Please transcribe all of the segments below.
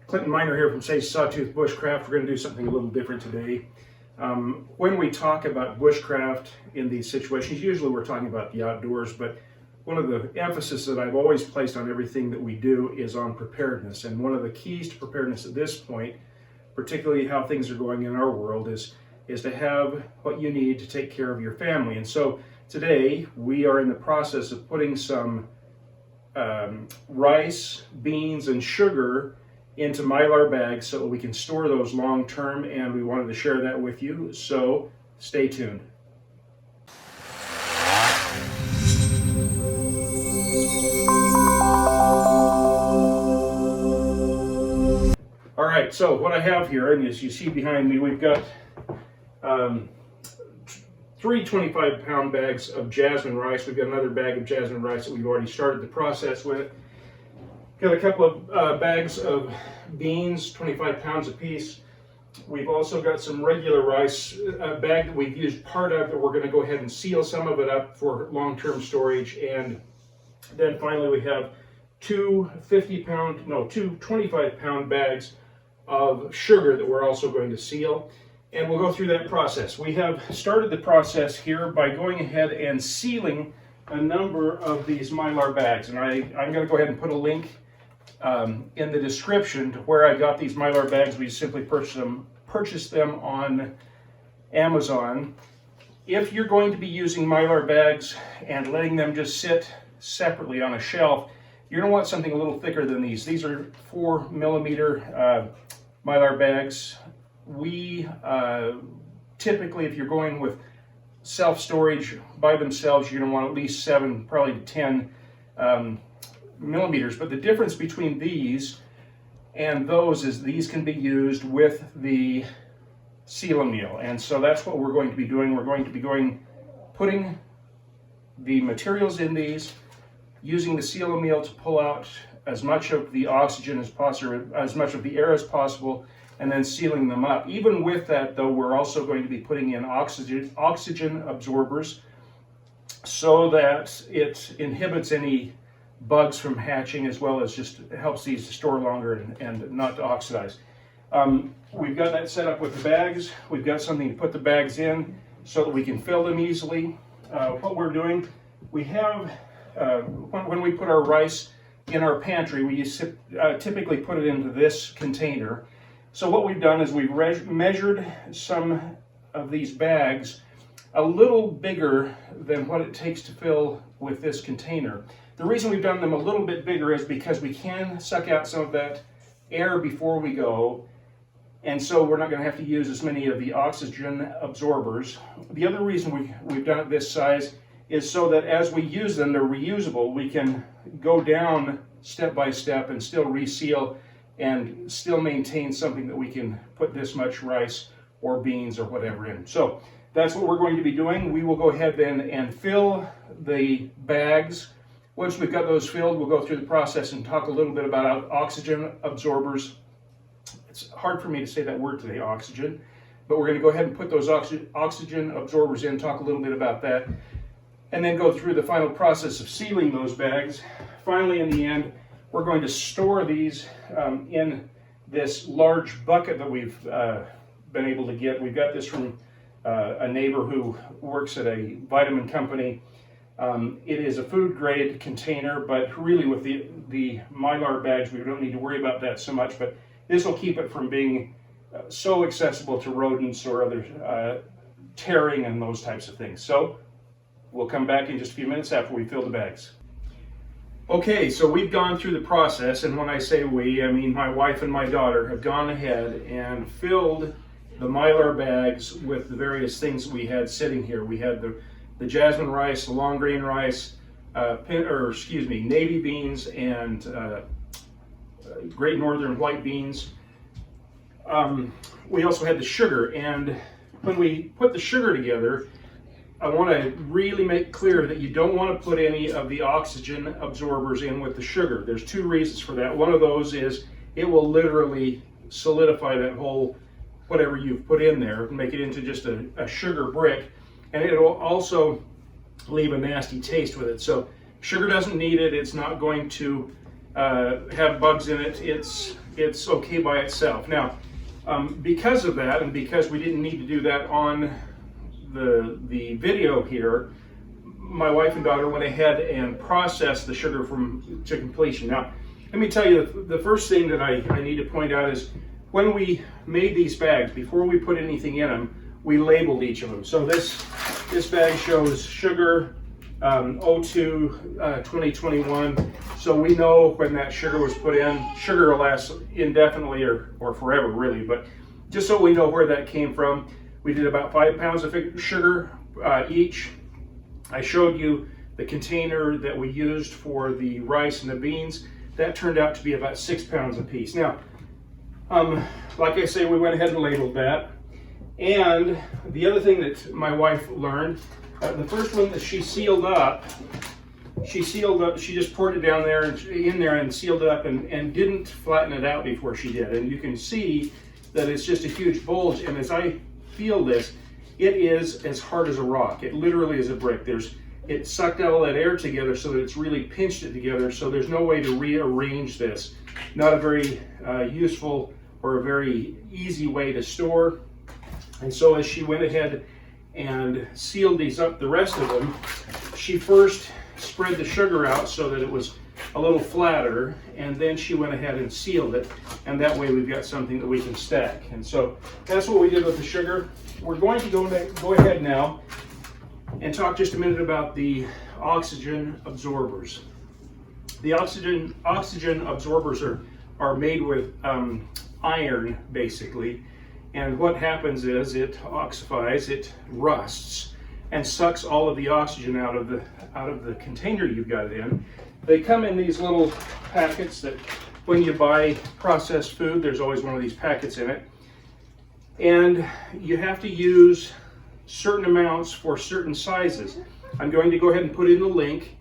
Clinton Miner here from Sawtooth Bushcraft. We're going to do something a little different today. When we talk about bushcraft in these situations, usually we're talking about the outdoors, but one of the emphasis that I've always placed on everything that we do is on preparedness. And one of the keys to preparedness at this point, particularly how things are going in our world, is to have what you need to take care of your family. And so today we are in the process of putting some rice, beans, and sugar into Mylar bags so that we can store those long term, and we wanted to share that with you, so stay tuned. All right, so what I have here, and as you see behind me, we've got 3 25-pound bags of jasmine rice. We've got another bag of jasmine rice that we've already started the process with. Got a couple of bags of beans, 25 pounds apiece. We've also got some regular rice, a bag that we've used part of that we're going to go ahead and seal some of it up for long-term storage. And then finally we have two 25-pound bags of sugar that we're also going to seal. And we'll go through that process. We have started the process here by going ahead and sealing a number of these Mylar bags. And I'm going to go ahead and put a link in the description to where I got these Mylar bags. We simply purchased them on Amazon. If you're going to be using Mylar bags and letting them just sit separately on a shelf, you're going to want something a little thicker than these. These are 4mm Mylar bags. We typically, if you're going with self-storage by themselves, you're going to want at least 7, probably 10 millimeters. But the difference between these and those is these can be used with the seal-a-meal, and so that's what we're going to be doing. We're going to be putting the materials in these, using the seal-a-meal to pull out as much of the oxygen as possible, as much of the air as possible, and then sealing them up. Even with that, though, we're also going to be putting in oxygen absorbers so that it inhibits any bugs from hatching, as well as just helps these to store longer and not to oxidize. We've got that set up with the bags. We've got something to put the bags in so that we can fill them easily. What we're doing, we have, when we put our rice in our pantry, we typically put it into this container. So what we've done is we've measured some of these bags a little bigger than what it takes to fill with this container. The reason we've done them a little bit bigger is because we can suck out some of that air before we go, and so we're not going to have to use as many of the oxygen absorbers. The other reason we've done it this size is so that as we use them, they're reusable. We can go down step by step and still reseal and still maintain something that we can put this much rice or beans or whatever in. So that's what we're going to be doing. We will go ahead then and fill the bags. Once we've got those filled, we'll go through the process and talk a little bit about oxygen absorbers. It's hard for me to say that word today, oxygen, but we're going to go ahead and put those oxygen absorbers in, talk a little bit about that, and then go through the final process of sealing those bags. Finally, in the end, we're going to store these in this large bucket that we've been able to get. We got this from a neighbor who works at a vitamin company. It is a food grade container, but really with the Mylar bags, we don't need to worry about that so much, but this will keep it from being so accessible to rodents or other tearing and those types of things. So we'll come back in just a few minutes after we fill the bags. Okay, so we've gone through the process, and when I say we, I mean my wife and my daughter have gone ahead and filled the Mylar bags with the various things we had sitting here. We had the jasmine rice, the long grain rice, navy beans, and Great Northern white beans. We also had the sugar, and when we put the sugar together, I want to really make clear that you don't want to put any of the oxygen absorbers in with the sugar. There's 2 reasons for that. One of those is it will literally solidify that whole whatever you've put in there and make it into just a sugar brick, and it will also leave a nasty taste with it. So sugar doesn't need it. It's not going to have bugs in it. It's it's okay by itself. Now, because of that, and because we didn't need to do that on the video here, my wife and daughter went ahead and processed the sugar to completion. Now, let me tell you, the first thing that I need to point out is when we made these bags, before we put anything in them, we labeled each of them. So this bag shows sugar 02 2021. So we know when that sugar was put in. Sugar will last indefinitely or forever, really, but just so we know where that came from. We did about 5 pounds of sugar each. I showed you the container that we used for the rice and the beans. That turned out to be about 6 pounds a piece. Now, like I say, we went ahead and labeled that. And the other thing that my wife learned, the first one that she sealed up, she just poured it down there and in there and sealed it up and didn't flatten it out before she did. And you can see that it's just a huge bulge. And as I feel this, it is as hard as a rock. It literally is a brick. It sucked all that air together so that it's really pinched it together. So there's no way to rearrange this. Not a very useful or a very easy way to store. And so as she went ahead and sealed these up, the rest of them, she first spread the sugar out so that it was a little flatter, and then she went ahead and sealed it, and that way we've got something that we can stack. And so that's what we did with the sugar. We're going to go ahead now and talk just a minute about the oxygen absorbers. The oxygen absorbers are made with iron, basically, and what happens is it oxidifies, it rusts, and sucks all of the oxygen out of the container you've got it in. They come in these little packets that when you buy processed food, there's always one of these packets in it. And you have to use certain amounts for certain sizes. I'm going to go ahead and put in the link,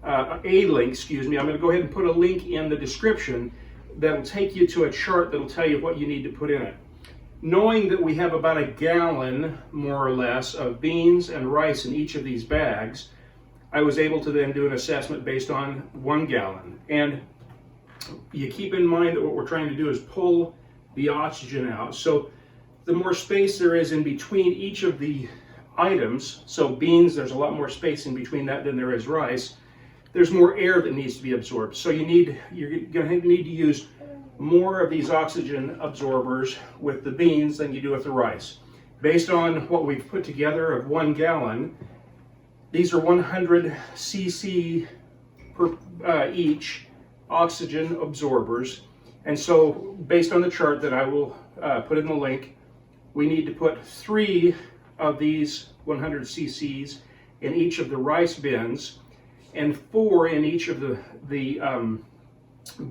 I'm going to go ahead and put a link in the description that'll take you to a chart that'll tell you what you need to put in it. Knowing that we have about a gallon, more or less, of beans and rice in each of these bags, I was able to then do an assessment based on 1 gallon. And you keep in mind that what we're trying to do is pull the oxygen out. So the more space there is in between each of the items, so beans, there's a lot more space in between that than there is rice, there's more air that needs to be absorbed. So you're going to need to use more of these oxygen absorbers with the beans than you do with the rice. Based on what we've put together of 1 gallon, these are 100 cc per each oxygen absorbers. And so based on the chart that I will put in the link, we need to put 3 of these 100 cc's in each of the rice bins and 4 in each of the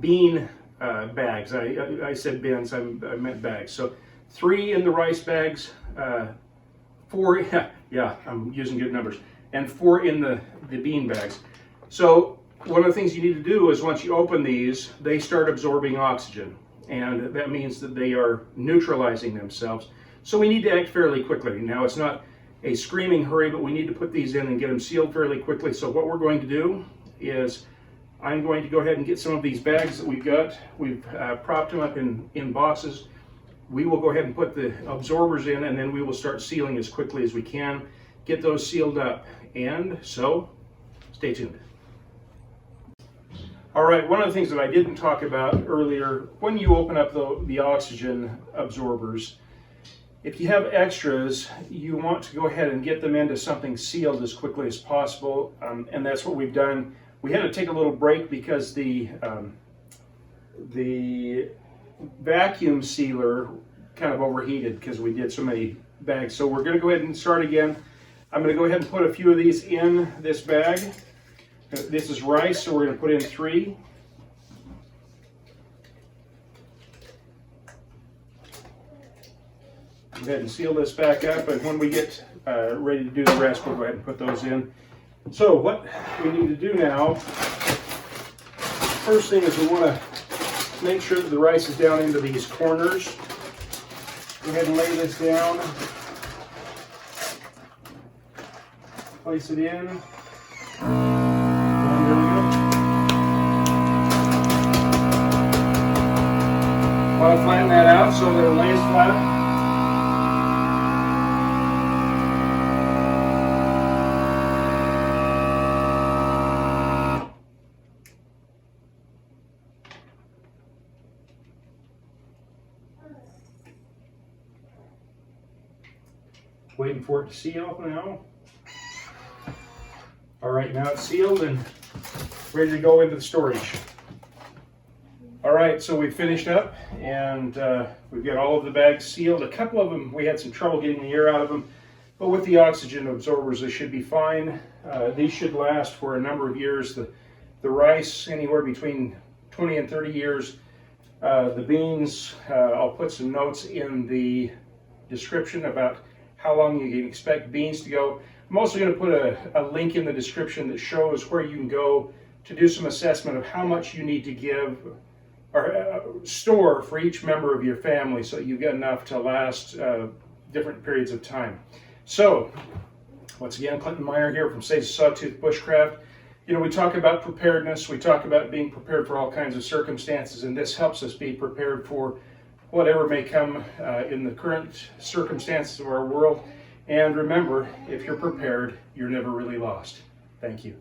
bean bags. I said bins, I meant bags. So 3 in the rice bags, 4, yeah, I'm using good numbers, and 4 in the bean bags. So one of the things you need to do is once you open these, they start absorbing oxygen, and that means that they are neutralizing themselves. So we need to act fairly quickly. Now, it's not a screaming hurry, but we need to put these in and get them sealed fairly quickly. So what we're going to do is I'm going to go ahead and get some of these bags that we've got. We've propped them up in boxes. We will go ahead and put the absorbers in, and then we will start sealing as quickly as we can, get those sealed up. And so, stay tuned. All right, one of the things that I didn't talk about earlier, when you open up the oxygen absorbers, if you have extras, you want to go ahead and get them into something sealed as quickly as possible, and that's what we've done. We had to take a little break because the vacuum sealer kind of overheated because we did so many bags. So we're going to go ahead and start again. I'm going to go ahead and put a few of these in this bag. This is rice, so we're going to put in 3. Go ahead and seal this back up, and when we get ready to do the rest, we'll go ahead and put those in. So what we need to do now, first thing is we want to make sure that the rice is down into these corners. Go ahead and lay this down. Place it in. And there we go. Want to flatten that out so that it lays flat. Waiting for it to seal now. All right, now it's sealed and ready to go into the storage. All right, so we finished up and we've got all of the bags sealed. A couple of them, we had some trouble getting the air out of them, but with the oxygen absorbers, they should be fine. These should last for a number of years. The rice, anywhere between 20 and 30 years. The beans, I'll put some notes in the description about how long you can expect beans to go. I'm also going to put a link in the description that shows where you can go to do some assessment of how much you need to give or store for each member of your family so you've got enough to last different periods of time. So, once again, Clinton Mylar here from Sawtooth Bushcraft. You know, we talk about preparedness, we talk about being prepared for all kinds of circumstances, and this helps us be prepared for whatever may come in the current circumstances of our world. And remember, if you're prepared, you're never really lost. Thank you.